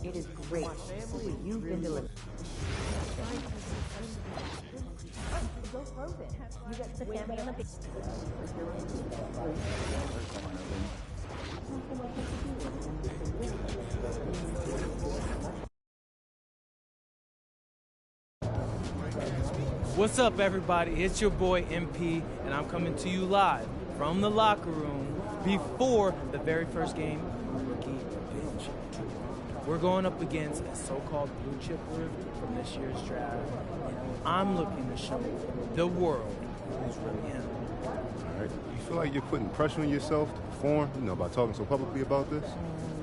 It is great. You've been delivered. Go frozen. You got the family on the big. What's up, everybody? It's your boy MP, and I'm coming to you live from the locker room before the very first game of Rookie Pitch. We're going up against a so-called blue chip rift from this year's draft, and I'm looking to show the world who's really him. All right. You feel like you're putting pressure on yourself to perform, by talking so publicly about this?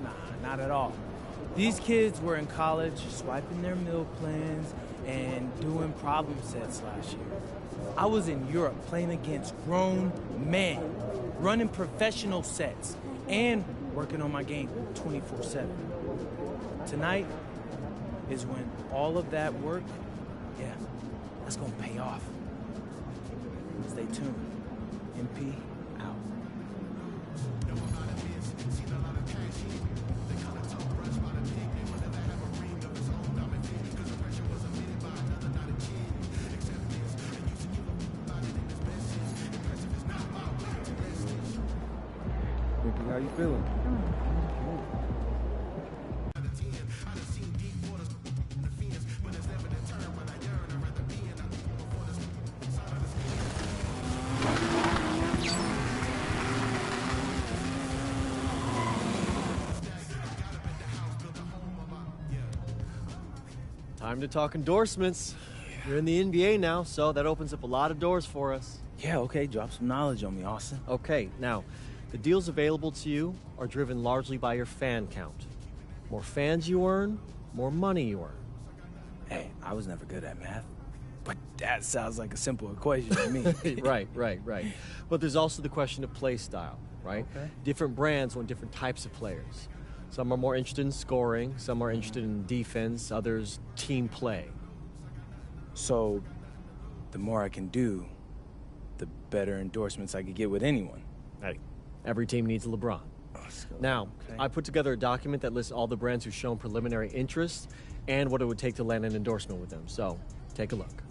Nah, not at all. These kids were in college swiping their meal plans and doing problem sets last year. I was in Europe playing against grown men, running professional sets, and working on my game 24/7. Tonight is when all of that work, that's gonna pay off. Stay tuned. MP out. How you feeling? Time to talk endorsements. You're in the NBA now, so that opens up a lot of doors for us. Yeah, okay, drop some knowledge on me, Austin. Okay, now, the deals available to you are driven largely by your fan count. More fans you earn, more money you earn. Hey, I was never good at math, but that sounds like a simple equation to me. Right. But there's also the question of play style, right? Okay. Different brands want different types of players. Some are more interested in scoring, some are interested in defense, others team play. So, the more I can do, the better endorsements I could get with anyone. Hey, every team needs a LeBron. Now, okay. I put together a document that lists all the brands who've shown preliminary interest and what it would take to land an endorsement with them. So, take a look.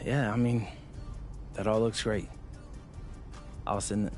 Yeah, I mean, that all looks great. I'll send it.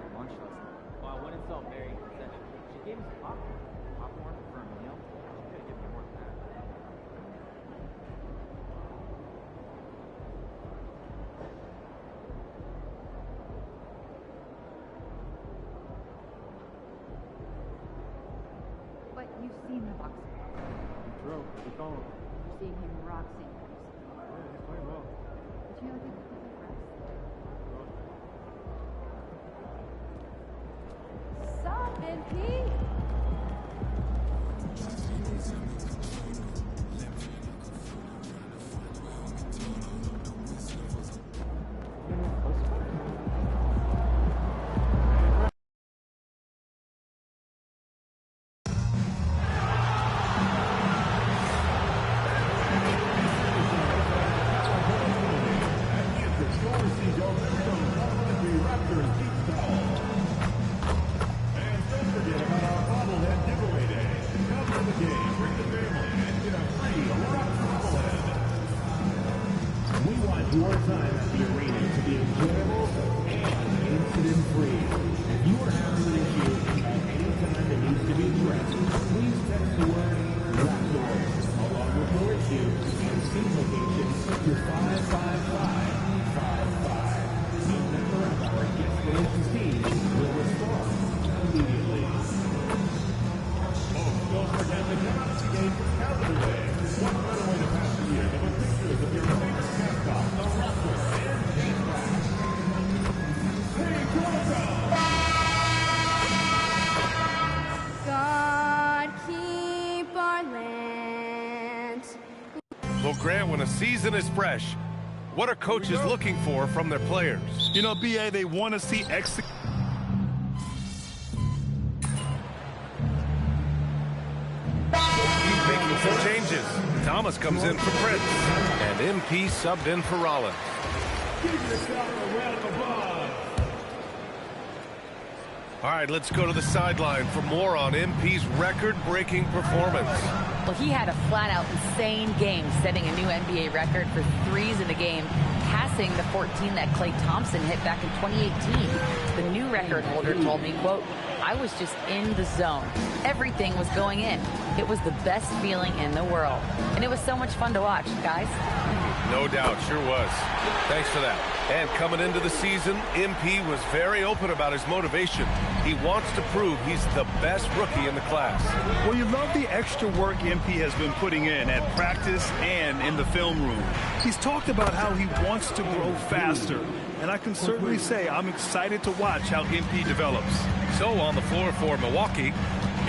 at lunch last night. Well, I went and saw Mary. She gave me some popcorn. Popcorn for a meal? She could have given me more than that. But you've seen the boxer. True. Keep going. You're seeing him rock Sanders. Yeah, he's playing well. But you know, he could be rest. Sup, NP? Your time at the arena to be enjoyable and incident-free. If you are having an issue at any time that needs to be addressed, please text the word Raptors along with your issue and seat location to 55555. A member of our guest relations team will respond immediately. Folks, don't forget to come out to the game for Calendar Day. What better way to pass the year than with pictures of your favorite mascot, the Raptor, and J-Back. Hey, God keep our land. Well, Grant, when a season is fresh, what are coaches looking for from their players? You know, BA, they want to see execution. Making some changes. Thomas comes in for Prince, and MP subbed in for Rollins. Give yourself a round of applause. All right, let's go to the sideline for more on MP's record-breaking performance. Well, he had a flat-out insane game, setting a new NBA record for threes in a game, passing the 14 that Klay Thompson hit back in 2018. The new record holder told me, quote, "I was just in the zone. Everything was going in. It was the best feeling in the world. And it was so much fun to watch, guys." No doubt, sure was. Thanks for that. And coming into the season, MP was very open about his motivation. He wants to prove he's the best rookie in the class. Well, you love the extra work MP has been putting in at practice and in the film room. He's talked about how he wants to grow faster, and I can certainly say I'm excited to watch how MP develops. So on the floor for Milwaukee,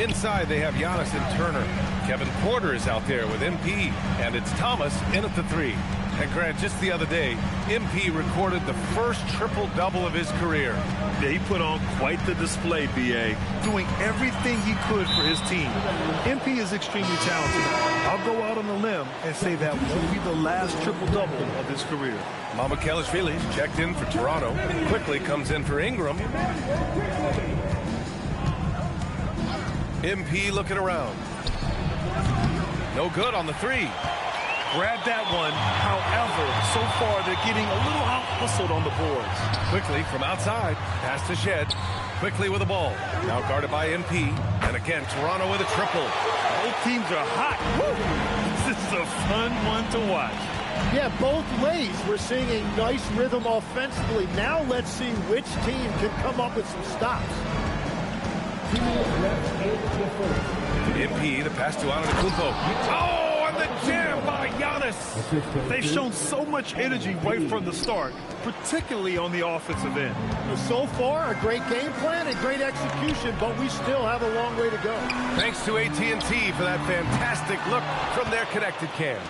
inside they have Giannis and Turner. Kevin Porter is out there with MP, and it's Thomas in at the three. And Grant, just the other day, MP recorded the first triple-double of his career. Yeah, he put on quite the display, BA, doing everything he could for his team. MP is extremely talented. I'll go out on a limb and say that won't be the last triple-double of his career. Mama Kelishvili checked in for Toronto, quickly comes in for Ingram. MP looking around. No good on the three. Grab that one. However, so far they're getting a little out-hustled on the boards. Quickly from outside, pass to Shed. Quickly with the ball. Now guarded by MP. And again, Toronto with a triple. Both teams are hot. Woo! This is a fun one to watch. Yeah, both ways. We're seeing a nice rhythm offensively. Now let's see which team can come up with some stops. MP, the pass to Antetokounmpo. Oh, and the jam by Giannis. They've shown so much energy right from the start, particularly on the offensive end. So far, a great game plan and great execution, but we still have a long way to go. Thanks to AT&T for that fantastic look from their connected cam.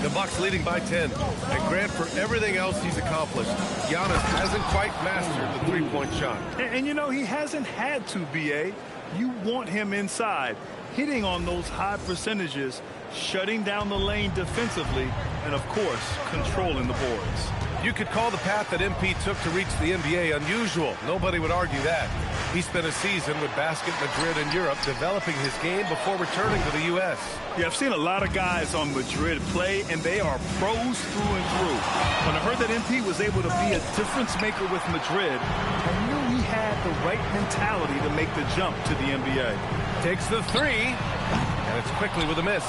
The Bucks leading by 10. And Grant, for everything else he's accomplished, Giannis hasn't quite mastered the three-point shot. And you know, he hasn't had to, BA. You want him inside, hitting on those high percentages, shutting down the lane defensively, and of course, controlling the boards. You could call the path that MP took to reach the NBA unusual. Nobody would argue that. He spent a season with Basket Madrid in Europe developing his game before returning to the U.S. Yeah, I've seen a lot of guys on Madrid play, and they are pros through and through. When I heard that MP was able to be a difference maker with Madrid, I knew he had the right mentality to make the jump to the NBA. Takes the three, and it's quickly with a miss.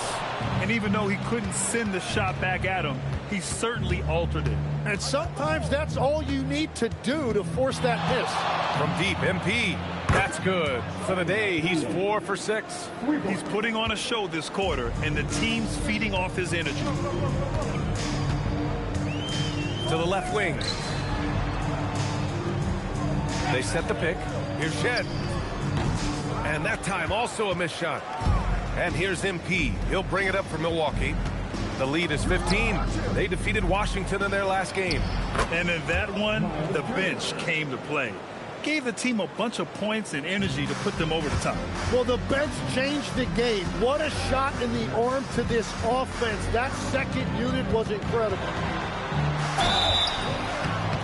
And even though he couldn't send the shot back at him, he certainly altered it. And sometimes that's all you need to do to force that miss. From deep, MP. That's good. For the day, he's 4 for 6. He's putting on a show this quarter, and the team's feeding off his energy. To the left wing. They set the pick. Here's Shed. And that time also a missed shot. And here's MP. He'll bring it up for Milwaukee. The lead is 15. They defeated Washington in their last game. And in that one, the bench came to play. Gave the team a bunch of points and energy to put them over the top. Well, the bench changed the game. What a shot in the arm to this offense. That second unit was incredible.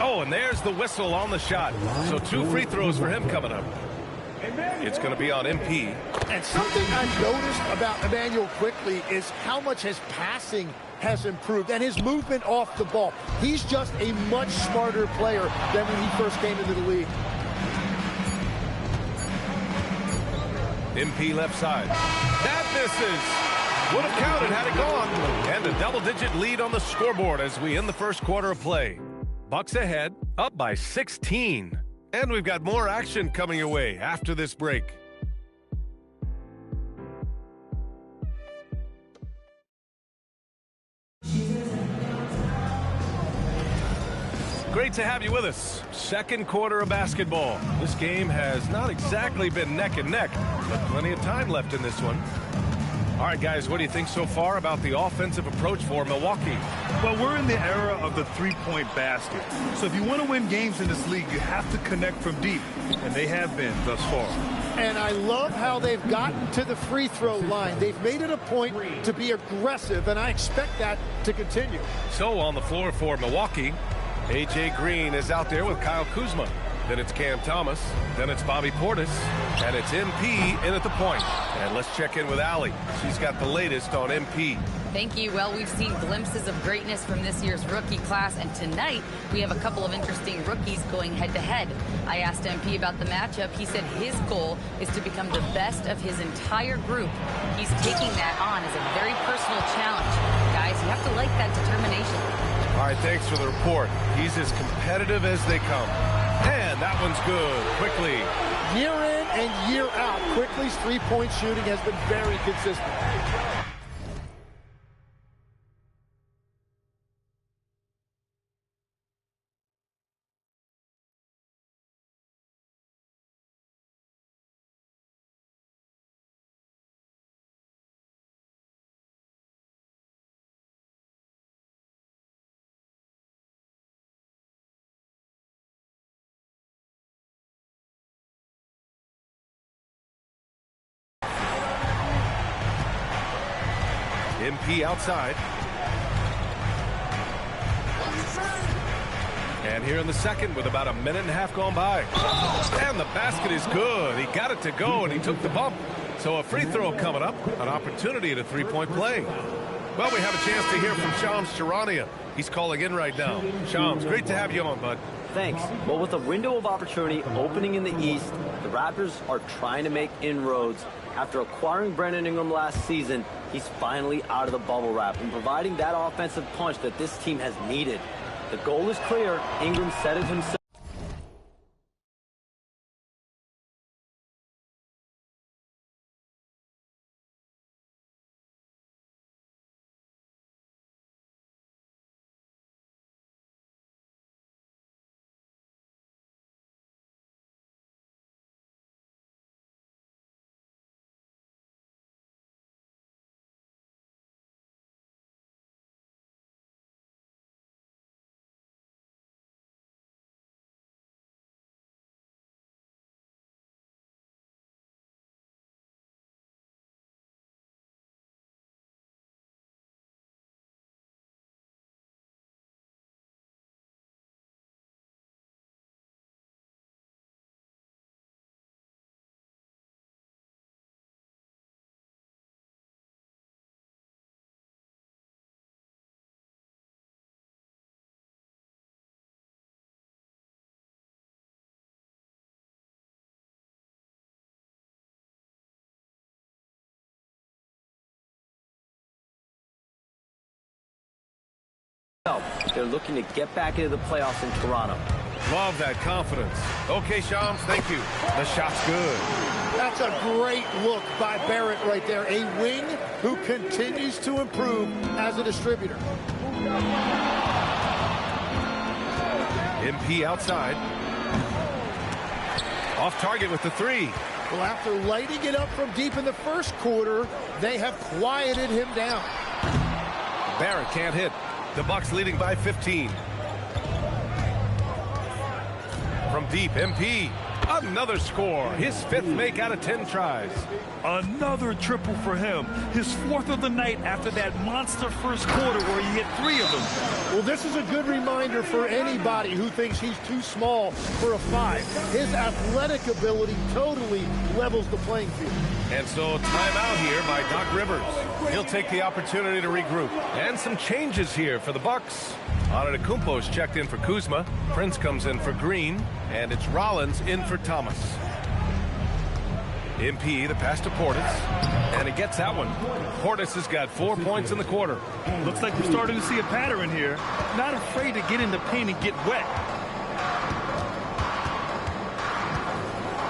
Oh, and there's the whistle on the shot. So 2 free throws for him coming up. It's going to be on MP. And something I've noticed about Emmanuel quickly is how much his passing has improved and his movement off the ball. He's just a much smarter player than when he first came into the league. MP left side. That misses. Would have counted had it gone. And a double-digit lead on the scoreboard as we end the first quarter of play. Bucks ahead, up by 16. And we've got more action coming your way after this break. Great to have you with us. Second quarter of basketball. This game has not exactly been neck and neck, but plenty of time left in this one. All right, guys, what do you think so far about the offensive approach for Milwaukee? Well, we're in the era of the three-point basket. So if you want to win games in this league, you have to connect from deep, and they have been thus far. And I love how they've gotten to the free throw line. They've made it a point to be aggressive, and I expect that to continue. So on the floor for Milwaukee, A.J. Green is out there with Kyle Kuzma. Then it's Cam Thomas. Then it's Bobby Portis. And it's MP in at the point. And let's check in with Allie. She's got the latest on MP. Thank you. Well, we've seen glimpses of greatness from this year's rookie class, and tonight we have a couple of interesting rookies going head-to-head. I asked MP about the matchup. He said his goal is to become the best of his entire group. He's taking that on as a very personal challenge. Guys, you have to like that determination. All right, thanks for the report. He's as competitive as they come. And that one's good. Quickly. Year in and year out, Quickly's three-point shooting has been very consistent. MP outside. And here in the second with about a minute and a half gone by. And the basket is good. He got it to go, and he took the bump. So a free throw coming up, an opportunity at a three-point play. Well, we have a chance to hear from Shams Charania. He's calling in right now. Shams, great to have you on, bud. Thanks. Well, with a window of opportunity opening in the East, the Raptors are trying to make inroads. After acquiring Brandon Ingram last season, he's finally out of the bubble wrap and providing that offensive punch that this team has needed. The goal is clear. Ingram said it himself. They're looking to get back into the playoffs in Toronto. Love that confidence. Okay, Shams, thank you. The shot's good. That's a great look by Barrett right there. A wing who continues to improve as a distributor. MP outside. Off target with the three. Well, after lighting it up from deep in the first quarter, they have quieted him down. Barrett can't hit. The Bucks leading by 15. From deep, MP. Another score. His 5th make out of 10 tries. Another triple for him. His 4th of the night after that monster first quarter where he hit 3 of them. Well, this is a good reminder for anybody who thinks he's too small for a 5. His athletic ability totally levels the playing field. And so timeout here by Doc Rivers. He'll take the opportunity to regroup. And some changes here for the Bucks. Antetokounmpo's checked in for Kuzma. Prince comes in for Green. And it's Rollins in for Thomas. MP, the pass to Portis. And he gets that one. Portis has got 4 points in the quarter. Looks like we're starting to see a pattern here. Not afraid to get in the paint and get wet.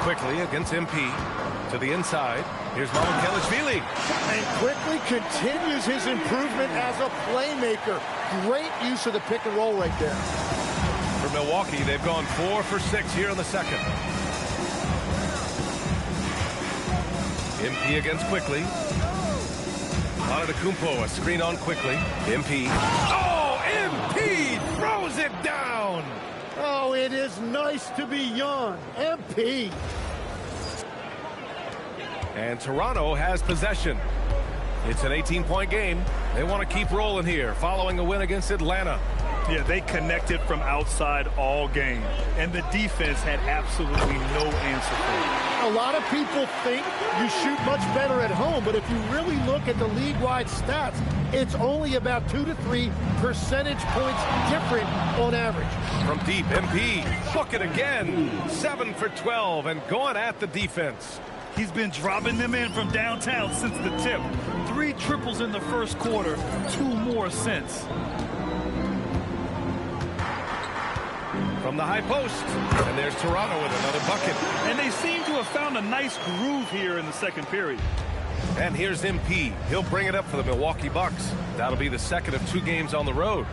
Quickly against MP. To the inside. Here's Mamukelashvili. And quickly continues his improvement as a playmaker. Great use of the pick and roll right there. For Milwaukee, they've gone 4 for 6 here in the second. MP against Quickly. Antetokounmpo, a screen on Quickly. MP. Oh, MP throws it down. Oh, it is nice to be young. MP. And Toronto has possession. It's an 18-point game. They want to keep rolling here following a win against Atlanta. Yeah, they connected from outside all game. And the defense had absolutely no answer for it. A lot of people think you shoot much better at home, but if you really look at the league-wide stats, it's only about 2 to 3 percentage points different on average. From deep, MP. Book it again. 7 for 12 and going at the defense. He's been dropping them in from downtown since the tip. 3 triples in the first quarter, 2 more since. From the high post. And there's Toronto with another bucket. And they seem to have found a nice groove here in the second period. And here's MP. He'll bring it up for the Milwaukee Bucks. That'll be the second of 2 games on the road.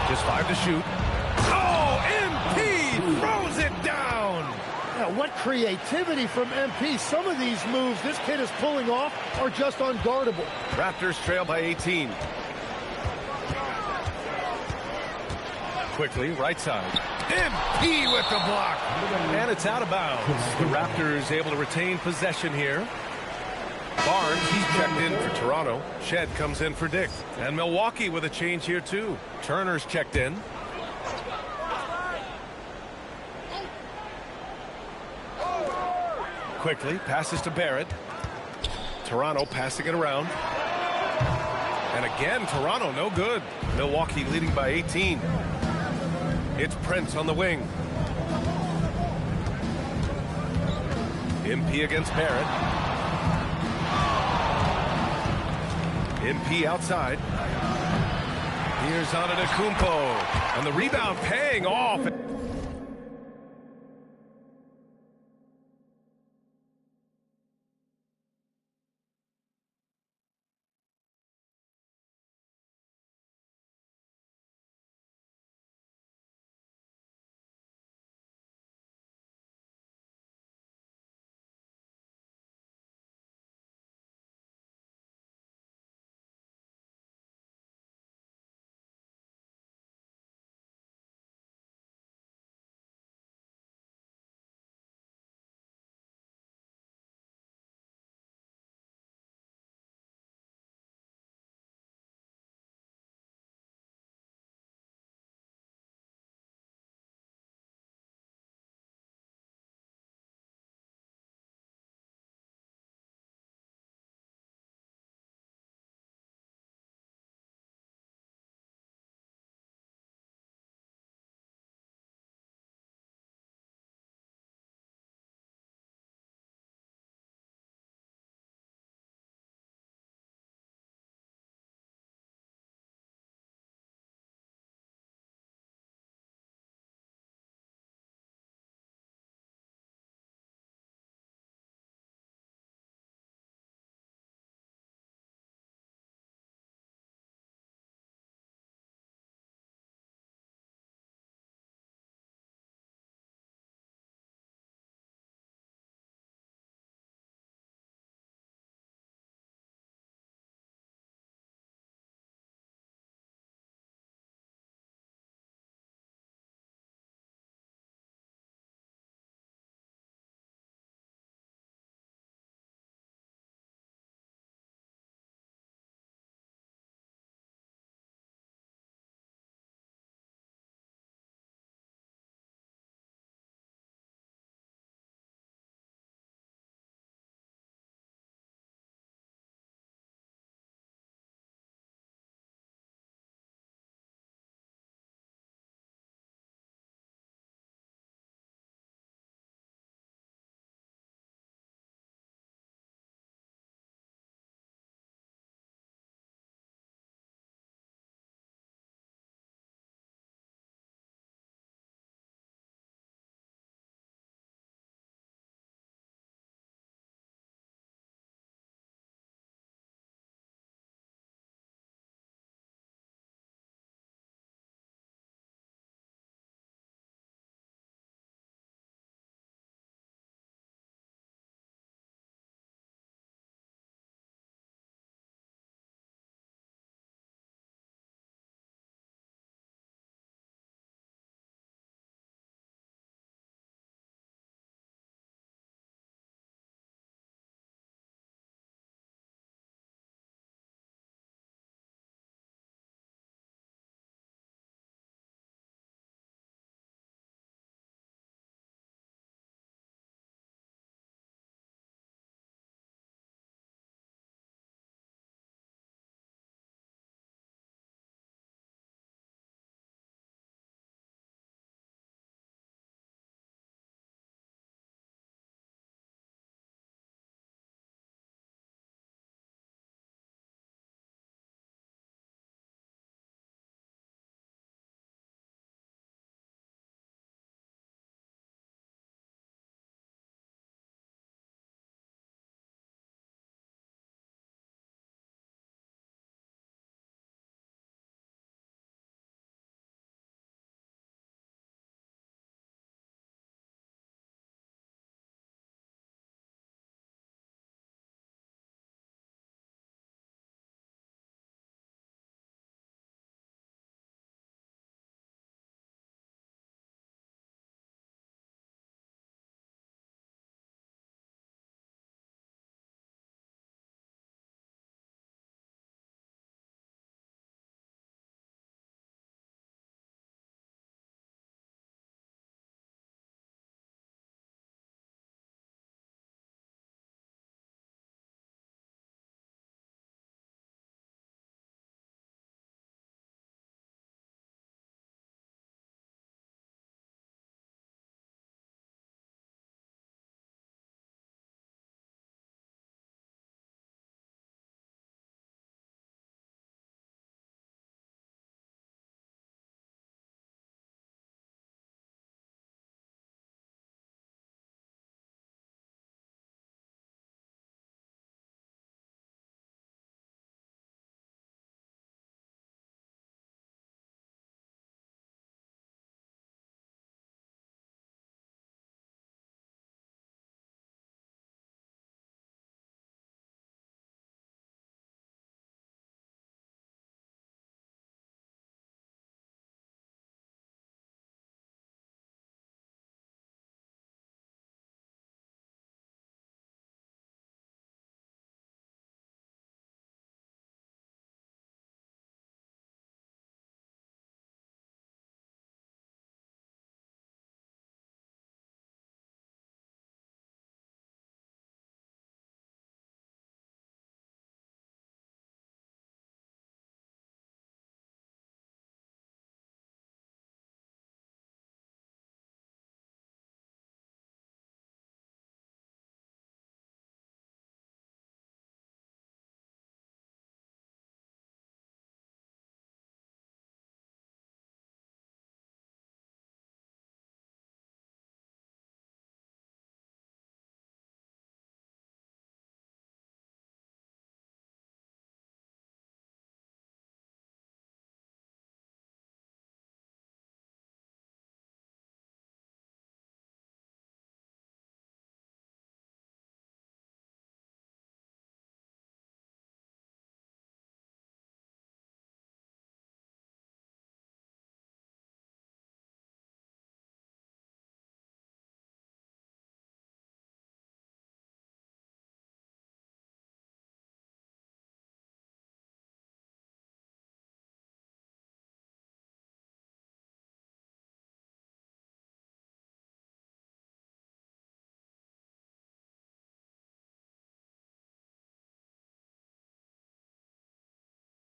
Just 5 to shoot. Oh, MP throws it down. Now, what creativity from MP. Some of these moves this kid is pulling off are just unguardable. Raptors trail by 18. Quickly, right side. MP with the block. And it's out of bounds. The Raptors able to retain possession here. Barnes, he's checked in for Toronto. Shed comes in for Dick. And Milwaukee with a change here, too. Turner's checked in. Quickly, passes to Barrett. Toronto passing it around. And again, Toronto no good. Milwaukee leading by 18. It's Prince on the wing. MP against Barrett. MP outside. Here's Antetokounmpo. And the rebound paying off.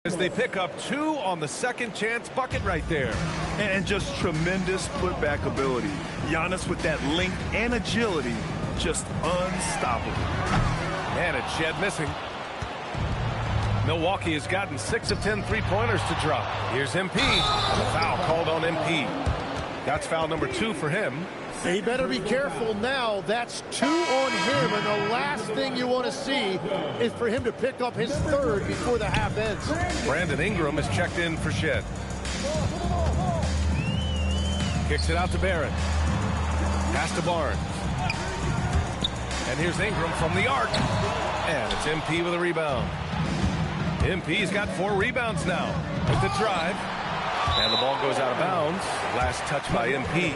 As they pick up 2 on the second chance bucket right there. And just tremendous putback ability. Giannis with that length and agility, just unstoppable. And it's Shed missing. Milwaukee has gotten 6 of 10 three-pointers to drop. Here's MP, and a foul called on MP. That's foul number 2 for him. He better be careful now. That's 2 on him, and the last thing you want to see is for him to pick up his 3rd before the half ends. Brandon Ingram is checked in for Shed. Kicks it out to Barrett. Pass to Barnes. And here's Ingram from the arc. And it's MP with a rebound. MP's got 4 rebounds now with the drive. And the ball goes out of bounds. Last touch by MP.